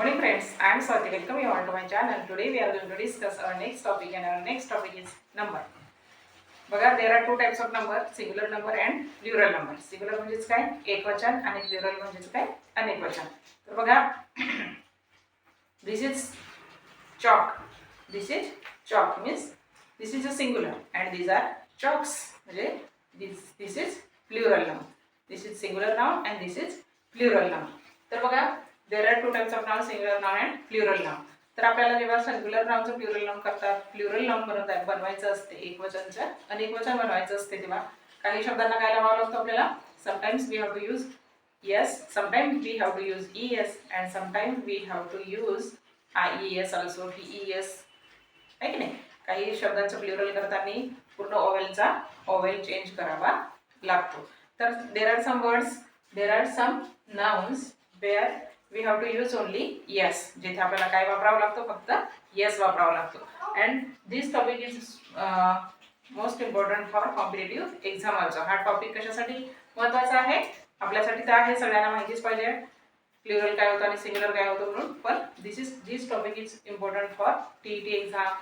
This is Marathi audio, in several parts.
Morning friends, I am Swati. Welcome you all to my channel. Today we are going to discuss our next topic, and our next topic is number. बघा, there are two types of number, singular number and plural number. Singular म्हणजेच काय, एकवचन, आणि plural म्हणजेच काय, अनेकवचन. तर बघा, this is chalk. This is chalk means this is a singular and these are chalks. म्हणजे this is plural noun. This is singular noun and this is plural noun. तर बघा, there are two types of noun, singular noun and plural noun. तर आपल्याला जेव्हा सिंग्युलर नाउनचं प्लुरल नाउन करतात, प्लुरल नाउन बनवायचं असते, एकवचनचं अनेकवचन बनवायचं असते, तेव्हा काही शब्दांना काय लावावं लागतं आपल्याला. Sometimes we have to use yes, sometimes we have to use es and sometimes we have to use ies also, ves, आहे की नाही. काही शब्दांचं प्लुरल करताना पूर्ण ओवेलचा ओवेल चेंज करावा लागतो. तर there are some words, there are some nouns where we have to use only yes, जिथे आपल्याला काय वापरावं लागतो, फक्त yes वापरावं लागतो. and this topic is most important for competitive exam also. हा टॉपिक कशासाठी महत्त्वाचा आहे आपल्यासाठी, तर आहे सगळ्यांना माहितीच पाहिजे प्लुरल काय होतं आणि सिंग्युलर काय होतं म्हणून. पण this topic is important for TET exam,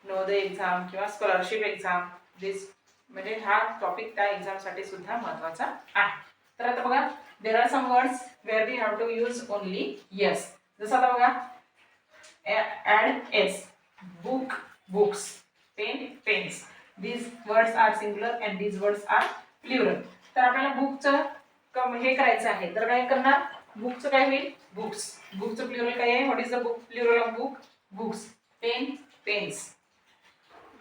Navodaya exam किंवा स्कॉलरशिप एक्झाम. दिस म्हणजे हा टॉपिक त्या एक्झामसाठी सुद्धा महत्त्वाचा आहे. तर आता बघा, there are some words where we have to use only yes. जसं आता बघा, add s, book, books, pen, pens. These words are singular and these words are plural. तर आपल्याला बुकचं हे करायचं आहे, तर काय करणार, बुकचं काय होईल, बुक्स. बुकचं प्लुरल काय आहे, what is the book, plural of book, books. Pen, pens.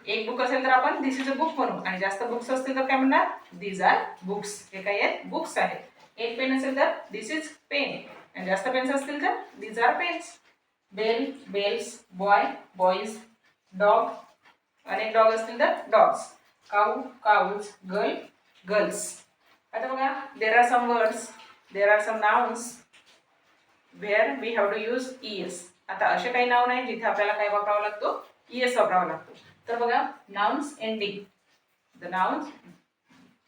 एक बुक असेल तर आपण दिस इज अ बुक म्हणू, आणि जास्त बुक्स असतील तर काय म्हणणार, दीज आर बुक्स. हे काय आहेत, बुक्स आहेत. एक पेन असेल तर दिस इज पेन, आणि जास्त पेन्स असतील तर these are pens. Bell, bells, boy, boys, dog, अनेक डॉग असतील तर dogs. Cow, cows, girl, girls. आता बघा, there are some words, there are some nouns where we have to use ES. आता असे काही नाउन आहे जिथे आपल्याला काय वापरावा लागतो, ईएस वापरावा लागतो. तर बघा, nouns ending, the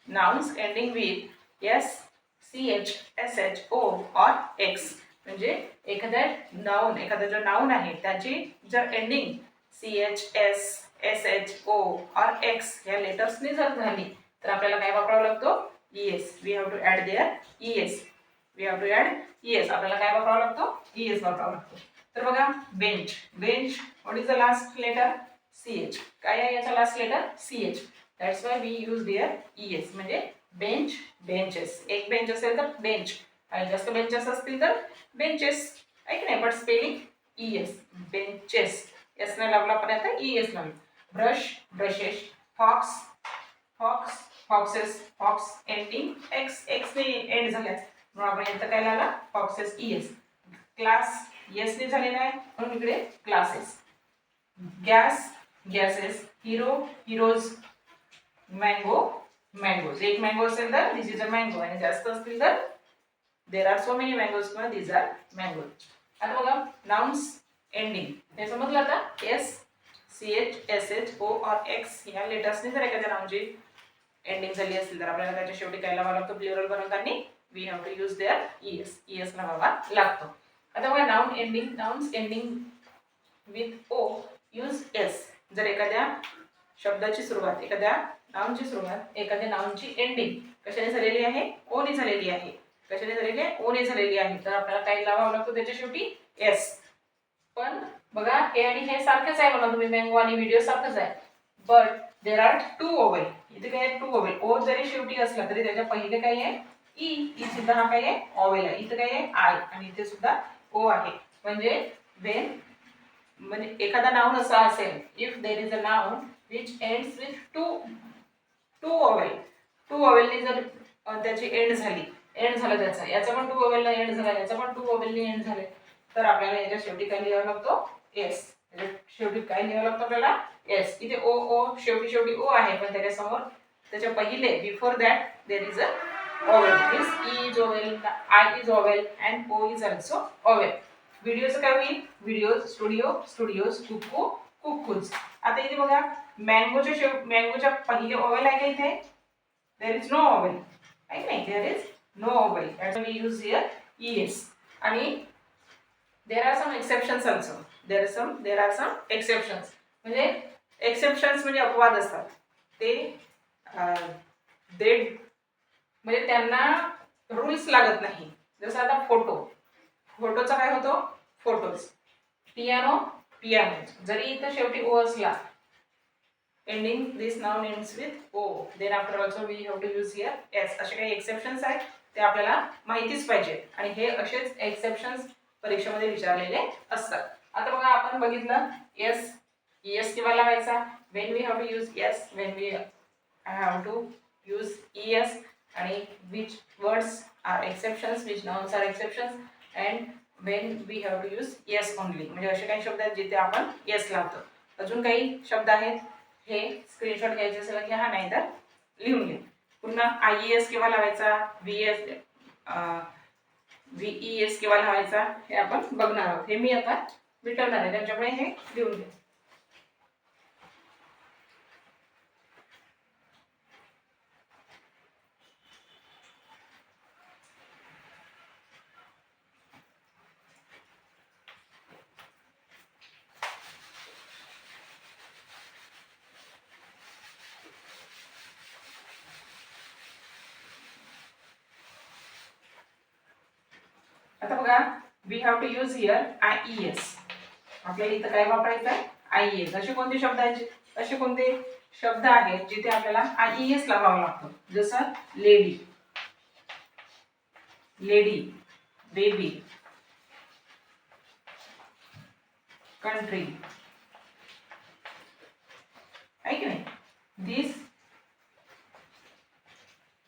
nouns ending with S, ch, sh, o or x. म्हणजे एखादा जो नाउन आहे त्याची जर ending ch, s, sh, o or x या लेटर्सनी जर झाली तर आपल्याला काय वापरावं लागतो, es. We have to add there es. We have to add es. आपल्याला काय वापरावं लागतो, es वापरावं लागतो. तर बघा, bench, bench, what is the last letter, ch. काय आहे याचा last letter, ch. That's why we use there es. म्हणजे बेंच, बेंचेस. एक बेंच असेल तर बेंच, आणि जास्त बेंचेस असतील तर बेंचेस, ऐक नाही. But spelling ES, benches. S ने लावला पण आता ईएस लावला. Brush, brushes. Fox, fox, foxes, fox. Ending X, X ने एंड झाल्या म्हणून आपण इथं काय लावला, फॉक्सेस, ईएस. क्लास, येस ने झालेला आहे म्हणून इकडे classes. Gas, gases. Hero, heroes. Mango, mangoes. एक मँगो असेल तर दिस इज अ मँगो, आणि जास्त असतील तर there are so many mangoes किंवा दिस आर मँगोज. आता बघा, नाउन्स एंडिंग हे समजलं आता. एस, ch, sh, o और x या लेटर्सनी जर एखाद्या नाउनची एंडिंग झाली असेल तर आपल्याला त्याच्या शेवटी काय लावावा लागतो, प्लुरल बनवताना we have to use there es. es लावावा लागतो. आता बघा, nouns ending with o use s. जर एखाद्या शब्दाची सुरुवात, एखाद्या नाउनची सुरुवात, एखाद्या नाउनची एंडिंग कशाने झालेली आहे, ओ ने झालेली आहे. कशाने झालेली आहे, ओ ने झालेली आहे. तर आपल्याला काय लावावं लागतो त्याच्या शेवटी, एस. पण बघा, हे आणि हे सारखेच आहे म्हणा तुम्ही, मँगो आणि व्हिडिओ सारखंच आहे. But there are two vowel. इथे काय आहे, टू ओवेल. ओ जरी शेवटी असला तरी त्याच्या पहिले काय आहे, ई सुद्धा हा काय आहे, ओवेल आहे. इथं काय आहे, आय, आणि इथे सुद्धा ओ आहे. म्हणजे म्हणजे एखादा नाउन असा असेल, if there is a noun which ends with two vowel. Two ओवेलनी जर त्याची एंड झाली, एंड झालं त्याचा, याचा पण टू ओवेलला एंड झाला, याचा पण टू ओवेलनी एंड झाले, तर आपल्याला याच्या शेवटी काय लिहावं लागतो, एस. शेवटी काय लिहावं लागतं आपल्याला, एस. इथे ओ, ओ शेवटी ओ आहे, पण त्याच्यासमोर त्याच्या पहिले before that there is a vowel. Means E is vowel, I is vowel and O is also vowel. व्हिडिओचं काय होईल, videos, studio, studios, cuckoo, cuckoos. आता इथे बघा, मँगोच्या पहिले ओवेल आहे का इथे, देर इज नो ओवेल, आहे की नाही, there is no vowel. That's we use here ES. आणि there are some exceptions also. There are some exceptions. म्हणजे एक्सेप्शन्स म्हणजे अपवाद असतात. ते म्हणजे त्यांना रूल्स लागत नाही. जसं आता फोटोचा काय होतो? फोटोज. पियानो. जरी इथं शेवटी ओ असला, ending this noun ends with o, then after also we have to use here s. असे काही एक्सेप्शन्स आहेत ते आपल्याला माहितीच पाहिजे आणि हे असेच एक्सेप्शन्स परीक्षेमध्ये विचारलेले असतात. आता बघा आपण बघितलं yes केव्हा लावायचा? when we have to use yes, when we have to use es, आणि which words are exceptions, which nouns are exceptions, and when we have to use yes only. म्हणजे असे काही शब्द आहेत जिथे आपण yes लावतो. अजून काही शब्द आहेत, हे स्क्रीनशॉट घ्यायचे असेल घ्या, नाही तर लिहून घ्या. पुन्हा IES केव्हा लावायचा, VES केव्हा लावायचा हे आपण बघणार आहोत. हे मी आता मिटवणार आहे, त्याच्यामुळे हे लिहून घ्या. आता बघा, we have to use here IES. आपल्याला इथं काय वापरायचं आहे? IES. असे कोणते शब्द आहेत, असे कोणते शब्द आहेत जिथे आपल्याला IES लावावा लागतो? जसं लेडी, बेबी, कंट्री, आहे की नाही? This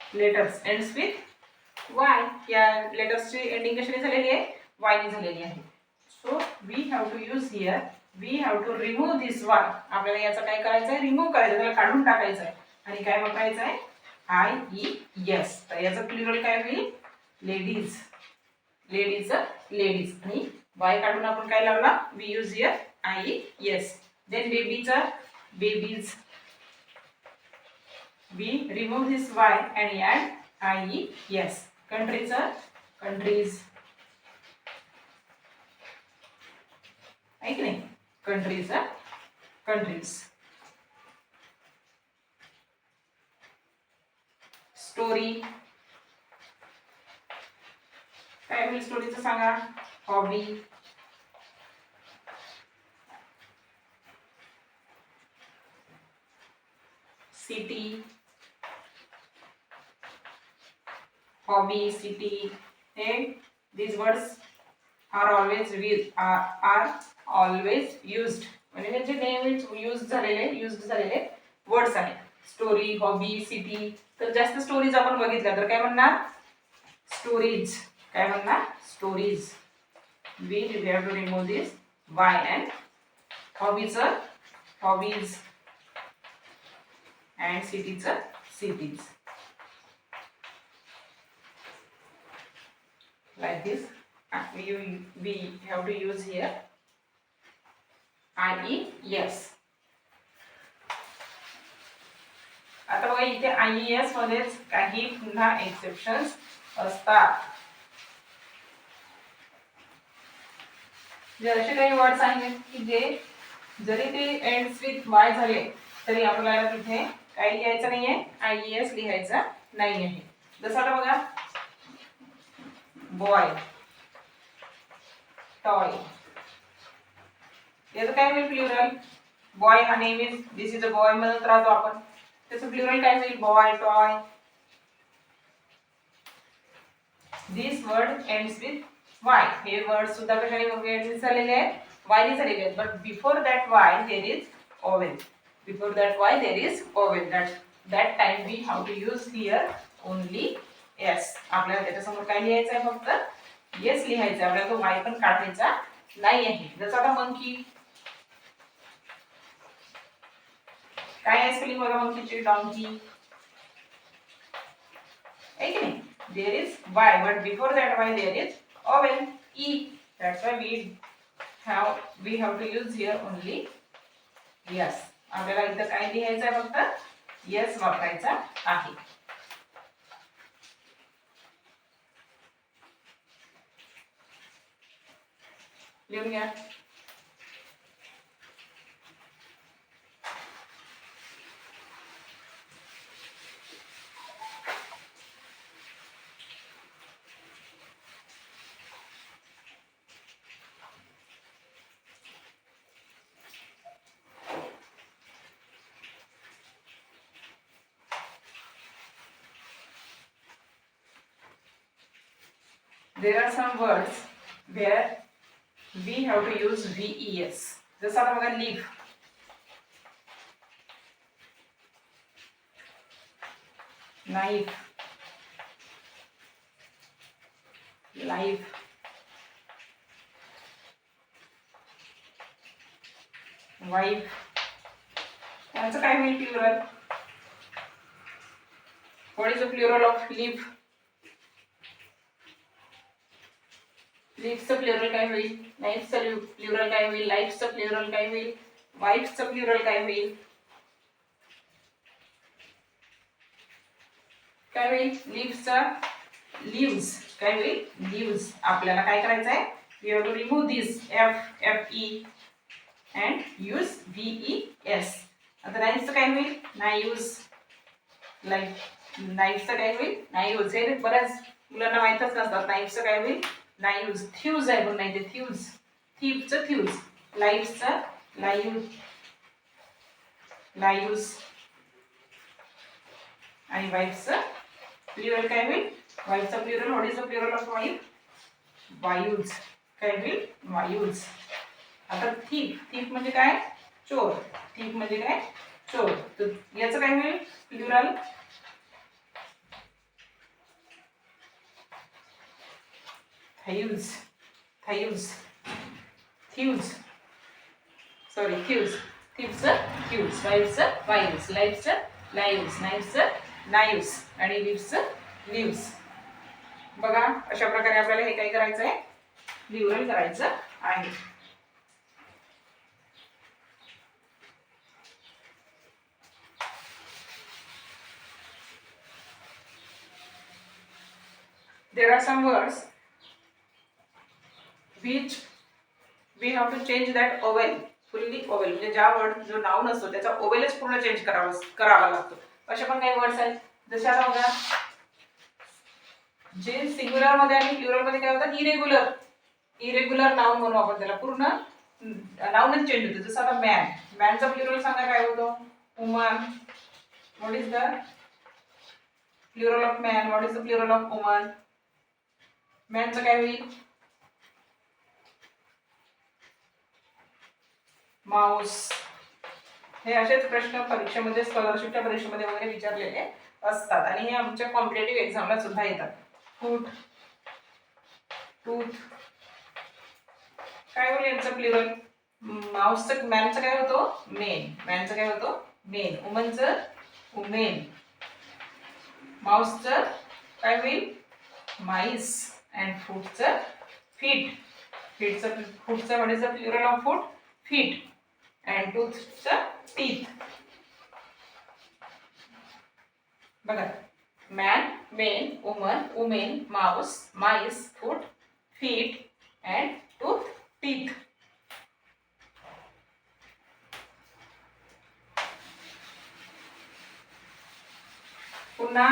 letters ends with Y. या लेटर्सची एंडिंग कशाने झालेली आहे? वायने झालेली आहे. So we have to use here, we have to remove this Y. आपल्याला याचं काय करायचं आहे? रिमूव्ह करायचं, त्याला काढून टाकायचं आहे. आणि काय वापरायचं आहे? IES. तर याचं प्लुरल काय होईल? लेडीज. लेडीज आणि वाय काढून आपण काय लावला? We use here IES. Then बेबीचं babies. We remove this y and add IES. कंट्रीचं कंट्रीज, आहे की नाही? कंट्रीचं कंट्रीज. स्टोरी काय होईल? स्टोरीचं सांगा. Hobby, city, hobby, city. हे these words are always used. म्हणजे जे नेहमीच युज्ड झालेले वर्ड्स आहेत. Story, hobby, city. तर जास्त स्टोरीज आपण बघितल्या तर काय म्हणणार? स्टोरीज. काय म्हणणार? Stories. we have to remove this y and हॉबीचं हॉबीज and cityचं cities. Like this, we have to use here IES. आता बघा, इथे IES मध्येच काही पुन्हा एक्सेप्शन्स असतात. जे असे काही वर्ड्स आहेत की जे जरी ते एंड्स विथ वाय झाले तरी आपल्याला तिथे काय लिहायचं नाहीये? IES लिहायचा नाही आहे. जसं आता बघा, बॉय, टॉय. याचं काय होईल प्लुरल? बॉय हा नेहमीच दिस इज अ बॉय म्हणत राहतो आपण. त्याचं प्लुरल काय होईल? Boy, toy. This word ends with Y. हे वर्ड सुद्धा कशाने झालेले आहेत? वायने झालेले आहेत. But before that Y there is vowel. Before that Y there is vowel. That time we have to use here only yes. आपल्याला त्याच्यासमोर काय लिहायचं आहे? फक्त येस लिहायचं आहे. आपल्याला तो वाय पण काढायचा नाही आहे. जसं आता मंकी, काय आहे स्पेलिंग बघा मंकीची? डॉंकी, आहे की नाही? There is Y, but before that Y there is vowel, E. That's why we have to use here only yes. आपल्याला इथं काय लिहायचं आहे? फक्त येस वापरायचा आहे. लिहून घ्या. There are some words where we have to use VES. जसं आता बघा live. Knife. Life. Wife. यांचं काय होईल plural? What is the plural of live? लिव्हचं प्लुरल काय होईल? नाईफचं प्लुरल काय होईल? लाईफचं प्लुरल काय होईल? वाईफचं प्लुरल काय होईल? काय होईल? लिव्हचा लिव्स काय होईल? लिव्स. आपल्याला काय करायचं आहे? We have to remove this FE and use VES. आता नाईफचं काय होईल? नाईव्स. नाईफचं काय होईल? नाईव्स. हे बऱ्याच मुलांना माहीतच नसतात. नाईफचं काय होईल? नाईव्स. थ्यूज आहे पण नाही ते थ्यूज. थीपचं थ्यूज. लाईव्सचं लाईव्ह. लाईव्स. आणि वाईफचं प्लुरल काय होईल? वाईफचं plural. What is the plural of wife? Wives. काय होईल? वायूज. आता थीप. थीप म्हणजे काय? चोर. थीप म्हणजे काय? चोर. तर याचं काय होईल? Plural. Thieves. Thieves. Thieves. Sorry thieves. थीपचं थ्यूज. वाईफचं वायूज. लाईफचं लाईव्स. नाईफचं नाईव्स. आणि लिव्सचं लिव्स. बघा अशा प्रकारे आपल्याला हे काय करायचं आहे? प्लुरल करायचं आहे. There are some words which we have to change that vowel fully vowel. म्हणजे ज्या वर्ड जो नाउन असतो त्याचा ओवेलच पूर्ण चेंज करावा लागतो. अशा पण काही वर्ड्स आहेत. जसे आता बघा जे सिंग्युलर मध्ये आणि प्लुरल मध्ये काय होतं? इरेग्युलर. इरेग्युलर नाउन म्हणून आपण त्याला पूर्ण नाउनच चेंज होतं. जसं आता मॅन. मॅनचा प्लुरल सांगा काय होतो? Woman. What is the plural of man? What is the plural of woman? मॅनचं काय होईल? माऊस. हे असेच प्रश्न परीक्षेमध्ये स्कॉलरशिपच्या परीक्षेमध्ये वगैरे विचारलेले असतात आणि हे आमच्या कॉम्पिटेटिव्ह एक्झामला सुद्धा येतात. फूट. टूथ. काय होईल यांचं प्लुरल? माऊसचं मॅनचं काय होतो? मेन. मॅनचं काय होतो? मेन. वुमनचं वुमेन. माऊसचं काय होईल? माईस. अँड फूटचं फीट. फूटचं what is the plural of foot? Feet. And टूथचं टीथ. बघा man, men, woman, women, mouse, mice, foot, feet and tooth, teeth. पुन्हा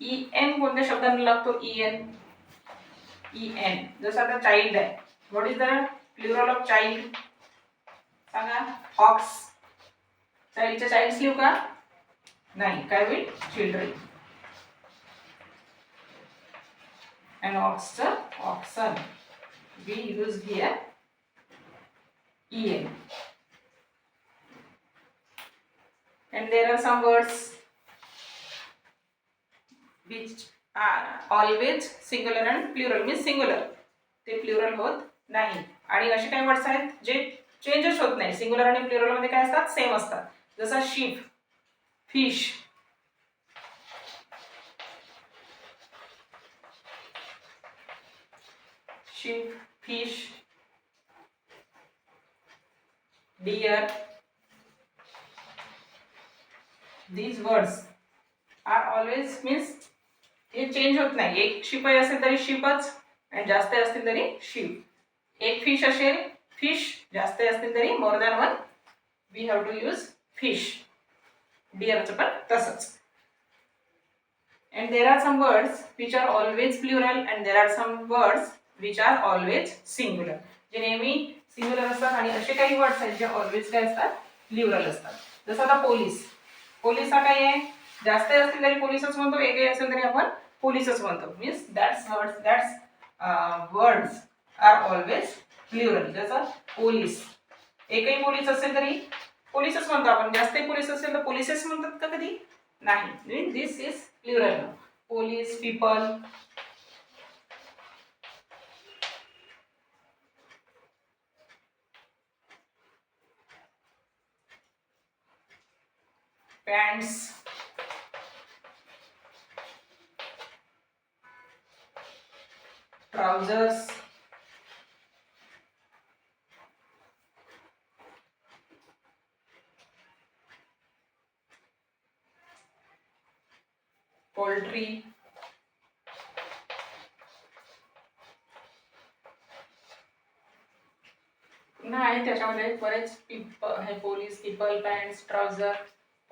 EN कोणत्या शब्दांना लागतो? EN. जसं आता चाइल्ड आहे. What is the plural of child? सांगा. ऑक्स. चाइल्डच्या चाइल्ड्स लिहू का? नाही. काय होईल? चिल्ड्रन. अँड ऑक्सचं oxen. We use here EN. And there are some words which are always singular and plural. means singular. ते प्लुरल होत नाही. आणि असे काही वर्ड्स आहेत जे चेंजच होत नाही. सिंग्युलर आणि प्लुरल मध्ये काय असतात? सेम असतात. जसा sheep, fish. Sheep, fish, deer. These words are always means हे चेंज होत नाही. एक शिप असेल तरी शिपच आणि जास्त असतील तरी शिप. एक फिश असेल, फिश जास्त असतील तरी more than one we have to use fish. डिअरचं पण तसंच. And there are some words which are always plural and there are some words which are always singular. जे नेहमी सिंग्युलर असतात आणि असे काही वर्ड्स आहेत जे ऑलवेज काय असतात, प्लुरल असतात. जसं आता पोलीस. पोलीस हा काय आहे, जास्त असतील तरी पोलीसच म्हणतो, एकही असेल तरी आपण पोलीसच म्हणतो. Means words are always plural. जसं पोलीस, एकही पोलीस असेल तरी पोलीसच म्हणतो आपण. जास्तही पोलीस असेल तर पोलिसेस म्हणतात का कधी? नाही. This is plural. Police, people. pants, trousers, poultry, पुन्हा आहे त्याच्यामध्ये बरेच हे police, people, pants, trouser,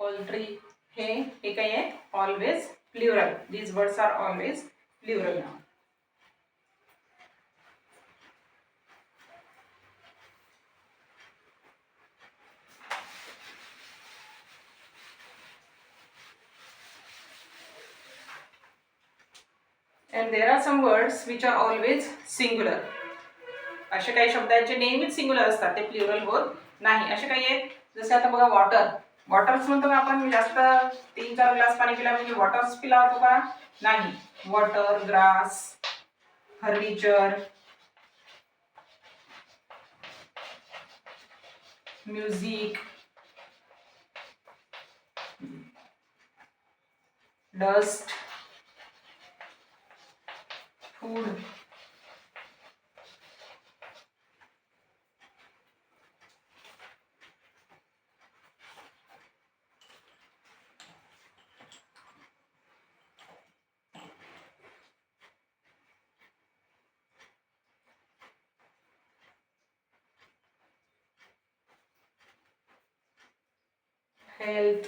poultry, हे काय आहे, always plural. These words are always plural. And there are some words which are always singular. असे काही शब्द आहेत जे नेहमीच सिंग्युलर असतात, ते प्लुरल होत नाही. असे काही आहेत जसे आता बघा वॉटर. वॉटर्स म्हणतो का आपण? जास्त 3-4 ग्लास पाणी पिला म्हणजे वॉटर्स पिला होतो का? नाही. Water, grass, furniture, music, dust, food, health,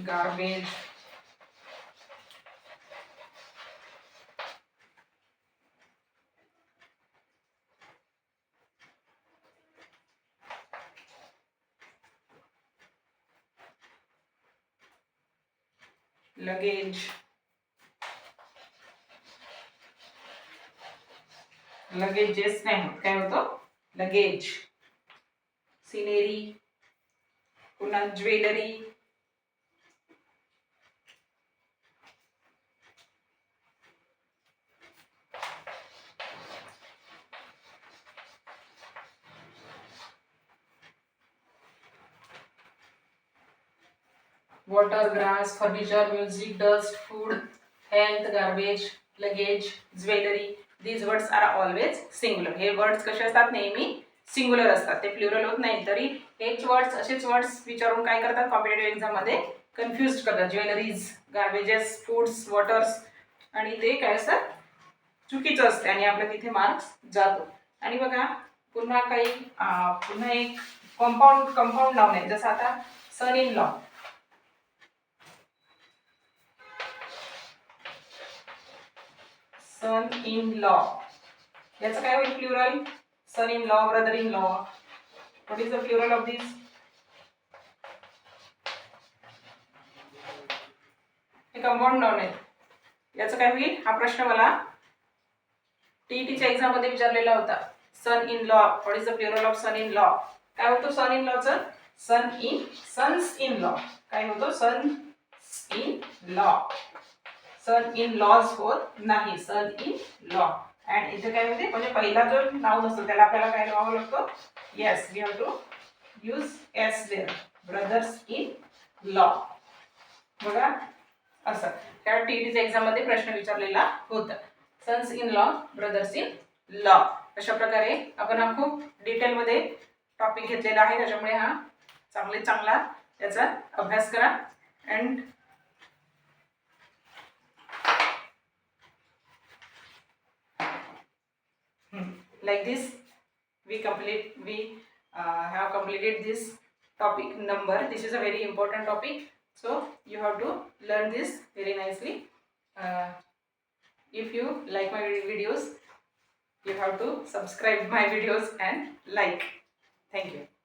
garbage, luggage, luggages नाही होत, काय होतं? लगेज, सिनेरी, पुन्हा jewellery, water, grass, furniture, music, dust, food, health, garbage, luggage, jewelry. These words are always singular. हे वर्ड्स कसे असतात? नेहमी सिंग्युलर असतात, ते प्लुरल होत नाही. तरी हेच वर्ड्स, असेच वर्ड्स विचारून काय करतात कॉम्पिटेटिव्ह एक्झाम मध्ये? कन्फ्युज करतात. ज्वेलरीज, गार्बेजेस, फूड्स, वॉटर्स, आणि ते काय असतात? चुकीचं असते आणि आपल्या तिथे मार्क्स जातो. आणि बघा पुन्हा एक कंपाऊंड नाउन आहे. जसं आता son in law. Son in law, याचं काय होईल plural? Son in law, brother in law. What is the plural of this? हे कंपाऊंड नाउन आहे. याचं काय होईल? हा प्रश्न मला टीईटीच्या एक्झाम मध्ये विचारलेला होता. Son in law, what is the plural of son in law? काय होतं सन इन लॉचं? Sons in law. काय होतं? Sons in law. Son in laws होत नाही, सन इन लॉ. अँड इथे काय होते? म्हणजे पहिला जो नाउन असतो त्याला आपल्याला काय लावावं लागतं? Yes, we have to use S there. Brothers in law. बघा असं त्या टीईटीच्या एक्झाम मध्ये प्रश्न विचारलेला होता. Sons in law, brothers in law. अशा प्रकारे आपण हा खूप डिटेलमध्ये टॉपिक घेतलेला आहे. त्याच्यामुळे हा चांगला त्याचा अभ्यास करा. And Like this we have completed this topic number. This is a very important topic, so you have to learn this very nicely. uh, if you like my videos, you have to subscribe my videos and like. Thank you.